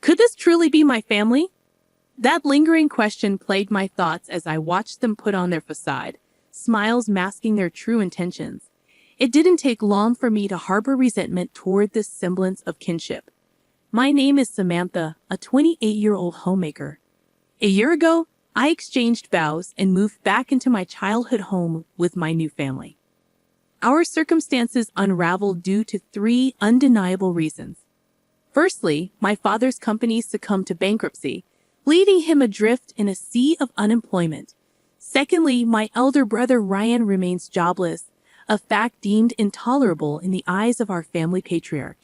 Could this truly be my family? That lingering question plagued my thoughts as I watched them put on their facade, smiles masking their true intentions. It didn't take long for me to harbor resentment toward this semblance of kinship. My name is Samantha, a 28-year-old homemaker. A year ago, I exchanged vows and moved back into my childhood home with my new family. Our circumstances unraveled due to three undeniable reasons. Firstly, my father's company succumbed to bankruptcy, leaving him adrift in a sea of unemployment. Secondly, my elder brother Ryan remains jobless, a fact deemed intolerable in the eyes of our family patriarch.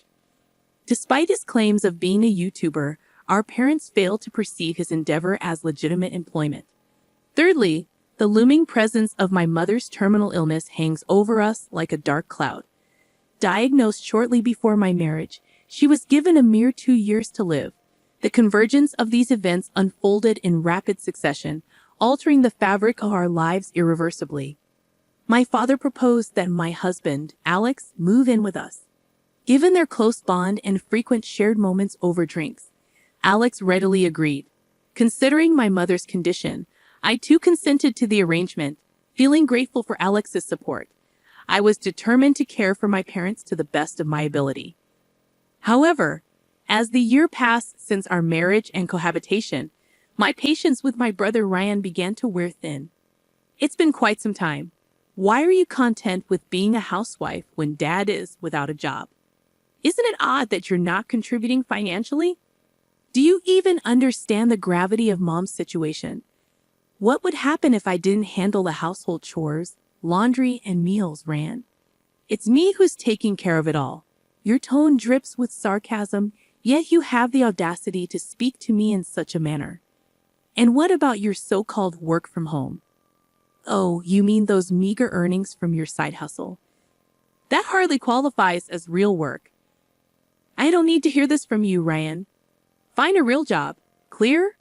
Despite his claims of being a YouTuber, our parents failed to perceive his endeavor as legitimate employment. Thirdly, the looming presence of my mother's terminal illness hangs over us like a dark cloud. Diagnosed shortly before my marriage, she was given a mere 2 years to live. The convergence of these events unfolded in rapid succession, altering the fabric of our lives irreversibly. My father proposed that my husband, Alex, move in with us. Given their close bond and frequent shared moments over drinks, Alex readily agreed. Considering my mother's condition, I too consented to the arrangement, feeling grateful for Alex's support. I was determined to care for my parents to the best of my ability. However, as the year passed since our marriage and cohabitation, my patience with my brother Ryan began to wear thin. It's been quite some time. Why are you content with being a housewife when Dad is without a job? Isn't it odd that you're not contributing financially? Do you even understand the gravity of Mom's situation? What would happen if I didn't handle the household chores, laundry, and meals, Ryan? It's me who's taking care of it all. Your tone drips with sarcasm, yet you have the audacity to speak to me in such a manner. And what about your so-called work from home? Oh, you mean those meager earnings from your side hustle? That hardly qualifies as real work. I don't need to hear this from you, Ryan. Find a real job. Clear?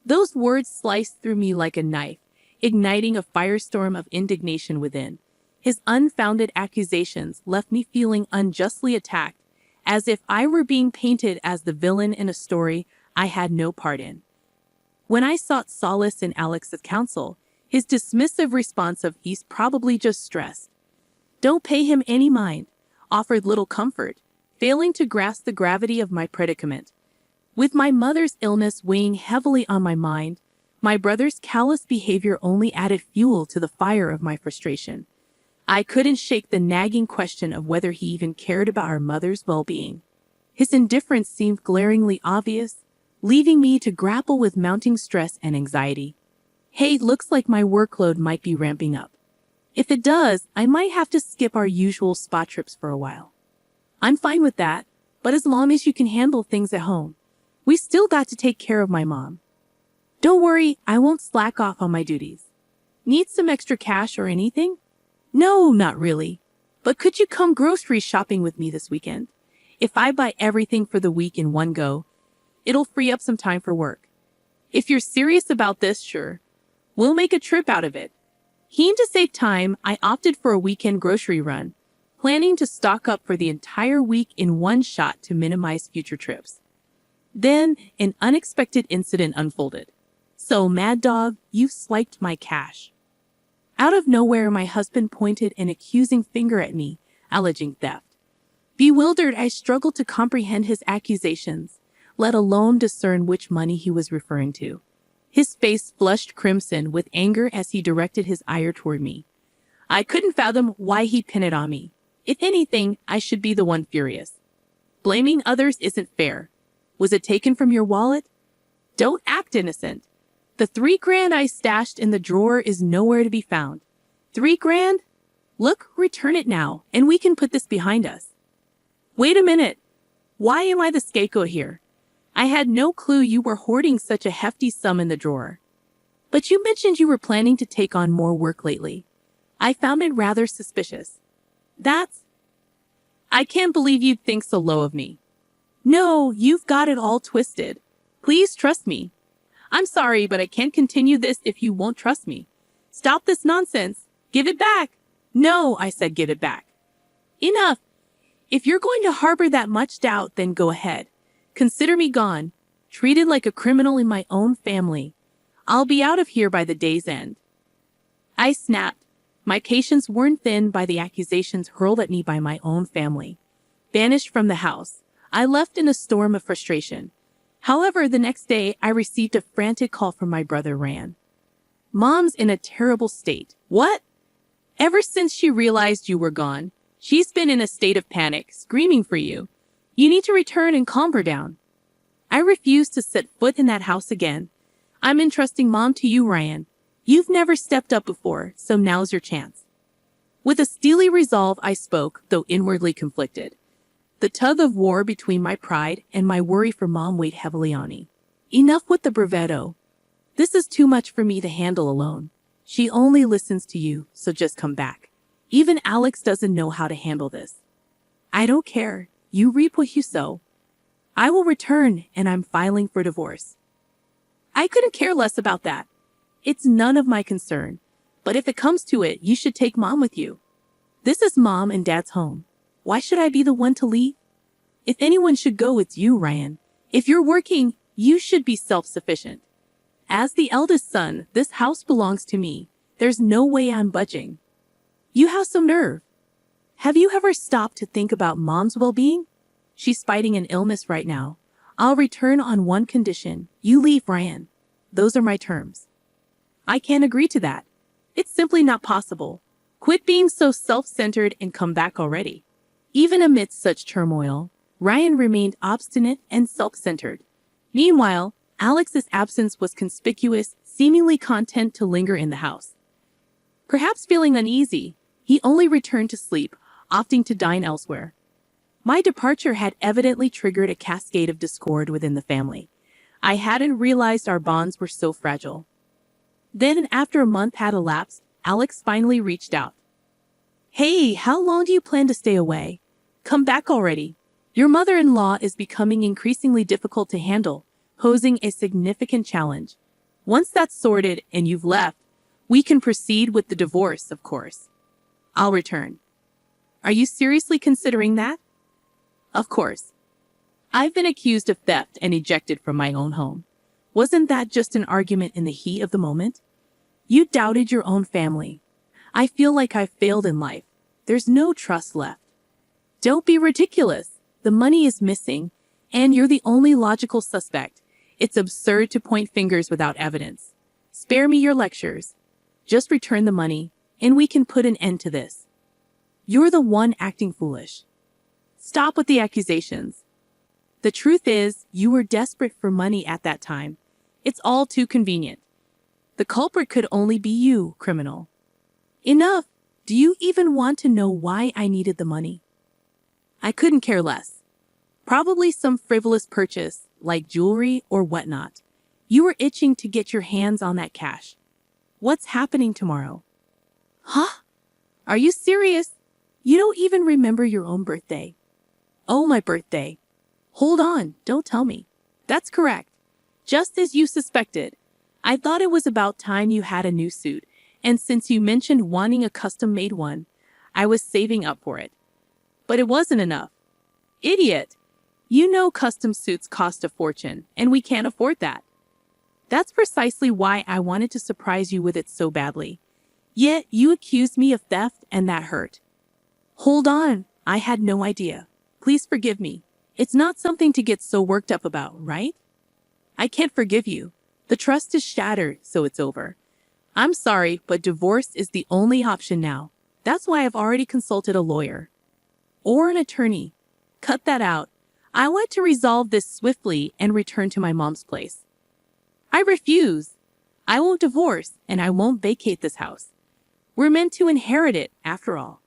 Those words sliced through me like a knife, igniting a firestorm of indignation within. His unfounded accusations left me feeling unjustly attacked, as if I were being painted as the villain in a story I had no part in. When I sought solace in Alex's counsel, his dismissive response of "he's probably just stressed, don't pay him any mind," offered little comfort, failing to grasp the gravity of my predicament. With my mother's illness weighing heavily on my mind, my brother's callous behavior only added fuel to the fire of my frustration. I couldn't shake the nagging question of whether he even cared about our mother's well-being. His indifference seemed glaringly obvious, leaving me to grapple with mounting stress and anxiety. Hey, looks like my workload might be ramping up. If it does, I might have to skip our usual spa trips for a while. I'm fine with that, but as long as you can handle things at home. We still got to take care of my mom. Don't worry, I won't slack off on my duties. Need some extra cash or anything? No, not really. But could you come grocery shopping with me this weekend? If I buy everything for the week in one go, it'll free up some time for work. If you're serious about this, sure. We'll make a trip out of it. Keen to save time, I opted for a weekend grocery run, planning to stock up for the entire week in one shot to minimize future trips. Then, an unexpected incident unfolded. So, Mad Dog, you've swiped my cash. Out of nowhere, my husband pointed an accusing finger at me, alleging theft. Bewildered, I struggled to comprehend his accusations, let alone discern which money he was referring to. His face flushed crimson with anger as he directed his ire toward me. I couldn't fathom why he'd pin it on me. If anything, I should be the one furious. Blaming others isn't fair. Was it taken from your wallet? Don't act innocent. The $3,000 I stashed in the drawer is nowhere to be found. $3,000? Look, return it now, and we can put this behind us. Wait a minute. Why am I the scapegoat here? I had no clue you were hoarding such a hefty sum in the drawer. But you mentioned you were planning to take on more work lately. I found it rather suspicious. I can't believe you'd think so low of me. No, you've got it all twisted. Please trust me. I'm sorry, but I can't continue this if you won't trust me. Stop this nonsense. Give it back. No, I said give it back. Enough. If you're going to harbor that much doubt, then go ahead. Consider me gone, treated like a criminal in my own family. I'll be out of here by the day's end. I snapped. My patience worn thin by the accusations hurled at me by my own family. Banished from the house, I left in a storm of frustration. However, the next day, I received a frantic call from my brother Ryan. Mom's in a terrible state. What? Ever since she realized you were gone, she's been in a state of panic, screaming for you. You need to return and calm her down. I refuse to set foot in that house again. I'm entrusting Mom to you, Ryan. You've never stepped up before, so now's your chance. With a steely resolve, I spoke, though inwardly conflicted. The tug of war between my pride and my worry for Mom weighed heavily on me. Enough with the bravado. This is too much for me to handle alone. She only listens to you, so just come back. Even Alex doesn't know how to handle this. I don't care. You reap what you sow. I will return, and I'm filing for divorce. I couldn't care less about that. It's none of my concern. But if it comes to it, you should take Mom with you. This is Mom and Dad's home. Why should I be the one to leave? If anyone should go, it's you, Ryan. If you're working, you should be self-sufficient. As the eldest son, this house belongs to me. There's no way I'm budging. You have some nerve. Have you ever stopped to think about Mom's well-being? She's fighting an illness right now. I'll return on one condition. You leave, Ryan. Those are my terms. I can't agree to that. It's simply not possible. Quit being so self-centered and come back already. Even amidst such turmoil, Ryan remained obstinate and self-centered. Meanwhile, Alex's absence was conspicuous, seemingly content to linger in the house. Perhaps feeling uneasy, he only returned to sleep, opting to dine elsewhere. My departure had evidently triggered a cascade of discord within the family. I hadn't realized our bonds were so fragile. Then, after a month had elapsed, Alex finally reached out. Hey, how long do you plan to stay away? Come back already. Your mother-in-law is becoming increasingly difficult to handle, posing a significant challenge. Once that's sorted and you've left, we can proceed with the divorce, of course. I'll return. Are you seriously considering that? Of course. I've been accused of theft and ejected from my own home. Wasn't that just an argument in the heat of the moment? You doubted your own family. I feel like I've failed in life. There's no trust left. Don't be ridiculous. The money is missing, and you're the only logical suspect. It's absurd to point fingers without evidence. Spare me your lectures. Just return the money, and we can put an end to this. You're the one acting foolish. Stop with the accusations. The truth is, you were desperate for money at that time. It's all too convenient. The culprit could only be you, criminal. Enough! Do you even want to know why I needed the money? I couldn't care less. Probably some frivolous purchase, like jewelry or whatnot. You were itching to get your hands on that cash. What's happening tomorrow? Huh? Are you serious? You don't even remember your own birthday. Oh, my birthday. Hold on, don't tell me. That's correct. Just as you suspected. I thought it was about time you had a new suit, and since you mentioned wanting a custom-made one, I was saving up for it. But it wasn't enough. Idiot! You know custom suits cost a fortune, and we can't afford that. That's precisely why I wanted to surprise you with it so badly. Yet you accused me of theft, and that hurt. Hold on, I had no idea. Please forgive me. It's not something to get so worked up about, right? I can't forgive you. The trust is shattered, so it's over. I'm sorry, but divorce is the only option now. That's why I've already consulted a lawyer. Or an attorney. Cut that out. I want to resolve this swiftly and return to my mom's place. I refuse. I won't divorce, and I won't vacate this house. We're meant to inherit it, after all.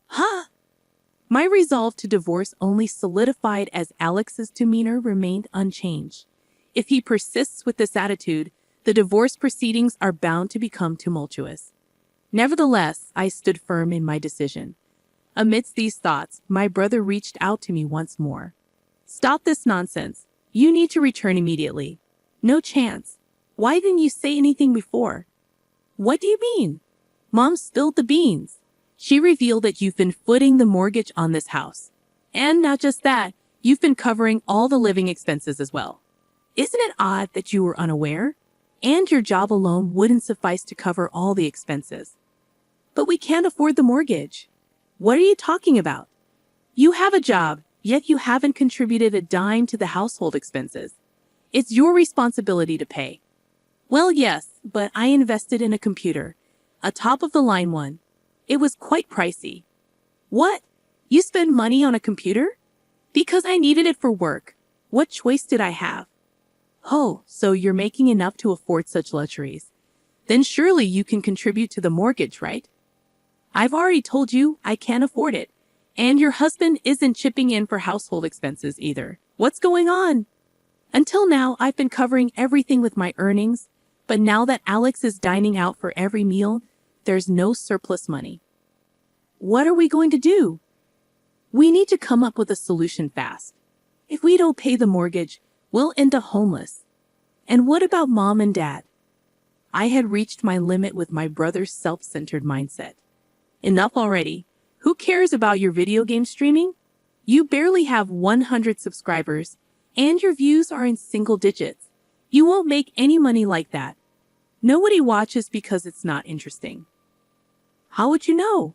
Huh? My resolve to divorce only solidified as Alex's demeanor remained unchanged. If he persists with this attitude, the divorce proceedings are bound to become tumultuous. Nevertheless, I stood firm in my decision. Amidst these thoughts, my brother reached out to me once more. Stop this nonsense. You need to return immediately. No chance. Why didn't you say anything before? What do you mean? Mom spilled the beans. She revealed that you've been footing the mortgage on this house. And not just that, You've been covering all the living expenses as well. Isn't it odd that you were unaware? And your job alone wouldn't suffice to cover all the expenses. But we can't afford the mortgage. What are you talking about? You have a job, yet you haven't contributed a dime to the household expenses. It's your responsibility to pay. Well, yes, but I invested in a computer, a top-of-the-line one. It was quite pricey. What? You spend money on a computer? Because I needed it for work. What choice did I have? Oh, so you're making enough to afford such luxuries. Then surely you can contribute to the mortgage, right? I've already told you I can't afford it. And your husband isn't chipping in for household expenses either. What's going on? Until now, I've been covering everything with my earnings, but now that Alex is dining out for every meal, there's no surplus money. What are we going to do? We need to come up with a solution fast. If we don't pay the mortgage, we'll end up homeless. And what about Mom and Dad? I had reached my limit with my brother's self-centered mindset. Enough already. Who cares about your video game streaming? You barely have 100 subscribers, and your views are in single digits. You won't make any money like that. Nobody watches because it's not interesting. How would you know?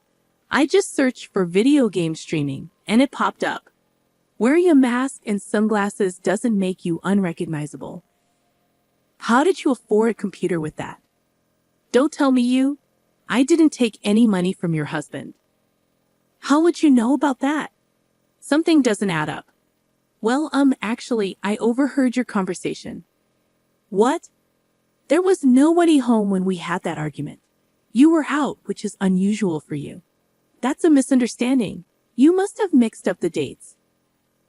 I just searched for video game streaming, and it popped up. Wearing a mask and sunglasses doesn't make you unrecognizable. How did you afford a computer with that? Don't tell me you. I didn't take any money from your husband. How would you know about that? Something doesn't add up. Well, actually, I overheard your conversation. What? There was nobody home when we had that argument. You were out, which is unusual for you. That's a misunderstanding. You must have mixed up the dates.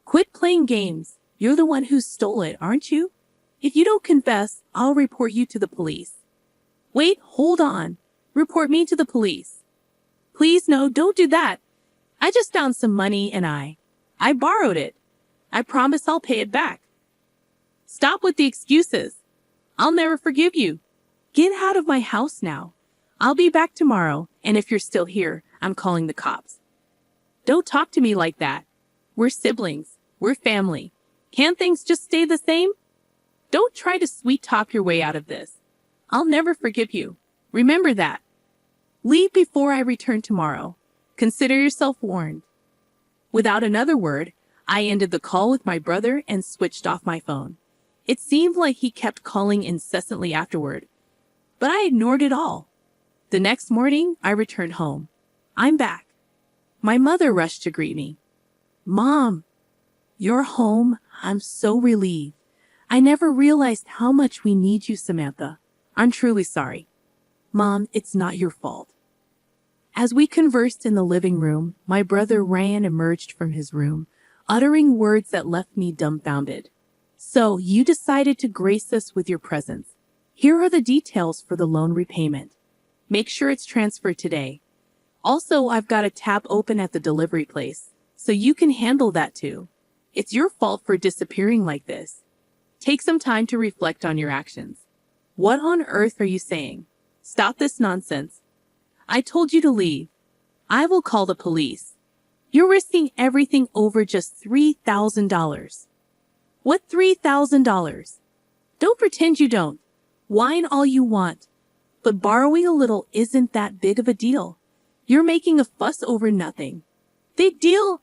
Quit playing games. You're the one who stole it, aren't you? If you don't confess, I'll report you to the police. Wait, hold on. Report me to the police. Please, no, don't do that. I just found some money and I borrowed it. I promise I'll pay it back. Stop with the excuses. I'll never forgive you. Get out of my house now. I'll be back tomorrow, and if you're still here, I'm calling the cops. Don't talk to me like that. We're siblings. We're family. Can't things just stay the same? Don't try to sweet-talk your way out of this. I'll never forgive you. Remember that. Leave before I return tomorrow. Consider yourself warned. Without another word, I ended the call with my brother and switched off my phone. It seemed like he kept calling incessantly afterward, but I ignored it all. The next morning, I returned home. I'm back. My mother rushed to greet me. Mom, you're home. I'm so relieved. I never realized how much we need you, Samantha. I'm truly sorry. Mom, it's not your fault. As we conversed in the living room, my brother Ryan emerged from his room, uttering words that left me dumbfounded. So, you decided to grace us with your presence. Here are the details for the loan repayment. Make sure it's transferred today. Also, I've got a tab open at the delivery place, so you can handle that too. It's your fault for disappearing like this. Take some time to reflect on your actions. What on earth are you saying? Stop this nonsense. I told you to leave. I will call the police. You're risking everything over just $3,000. What $3,000? Don't pretend you don't. Whine all you want. But borrowing a little isn't that big of a deal. You're making a fuss over nothing. Big deal?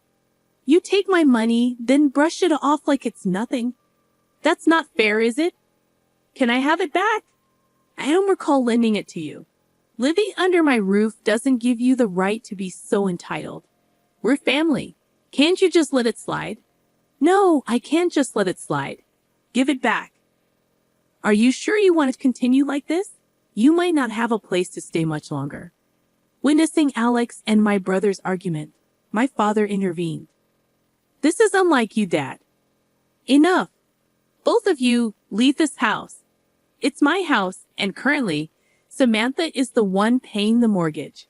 You take my money, then brush it off like it's nothing. That's not fair, is it? Can I have it back? I don't recall lending it to you. Living under my roof doesn't give you the right to be so entitled. We're family. Can't you just let it slide? No, I can't just let it slide. Give it back. Are you sure you want to continue like this? You might not have a place to stay much longer. Witnessing Alex and my brother's argument, my father intervened. This is unlike you, Dad. Enough. Both of you, leave this house. It's my house, and currently, Samantha is the one paying the mortgage.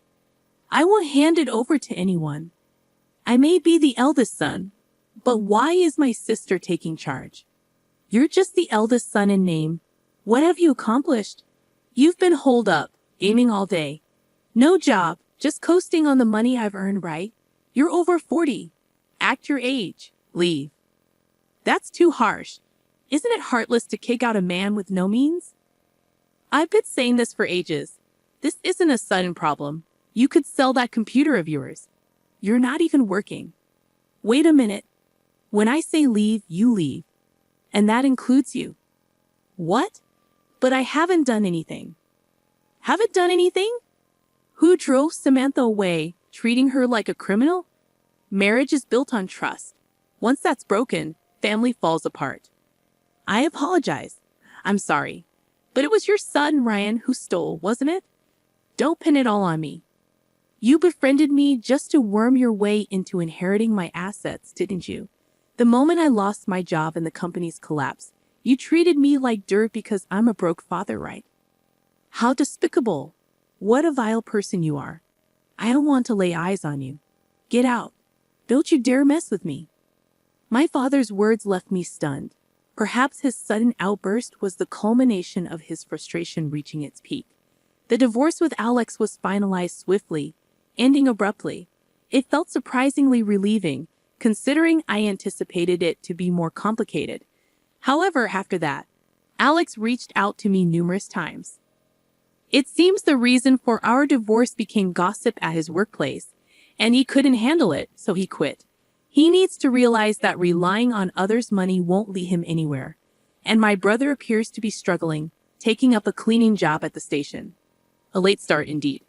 I won't hand it over to anyone. I may be the eldest son, but why is my sister taking charge? You're just the eldest son in name. What have you accomplished? You've been holed up, gaming all day. No job, just coasting on the money I've earned, right? You're over 40. Act your age. Leave. That's too harsh. Isn't it heartless to kick out a man with no means? I've been saying this for ages. This isn't a sudden problem. You could sell that computer of yours. You're not even working. Wait a minute. When I say leave, you leave. And that includes you. What? But I haven't done anything. Haven't done anything? Who drove Samantha away, treating her like a criminal? Marriage is built on trust. Once that's broken, family falls apart. I apologize. I'm sorry. But it was your son, Ryan, who stole, wasn't it? Don't pin it all on me. You befriended me just to worm your way into inheriting my assets, didn't you? The moment I lost my job and the company's collapse, you treated me like dirt because I'm a broke father, right? How despicable. What a vile person you are. I don't want to lay eyes on you. Get out. Don't you dare mess with me. My father's words left me stunned. Perhaps his sudden outburst was the culmination of his frustration reaching its peak. The divorce with Alex was finalized swiftly, ending abruptly. It felt surprisingly relieving, considering I anticipated it to be more complicated. However, after that, Alex reached out to me numerous times. It seems the reason for our divorce became gossip at his workplace, and he couldn't handle it, so he quit. He needs to realize that relying on others' money won't lead him anywhere. And my brother appears to be struggling, taking up a cleaning job at the station. A late start indeed.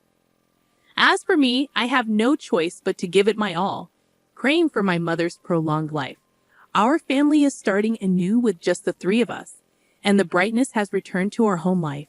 As for me, I have no choice but to give it my all, praying for my mother's prolonged life. Our family is starting anew with just the three of us, and the brightness has returned to our home life.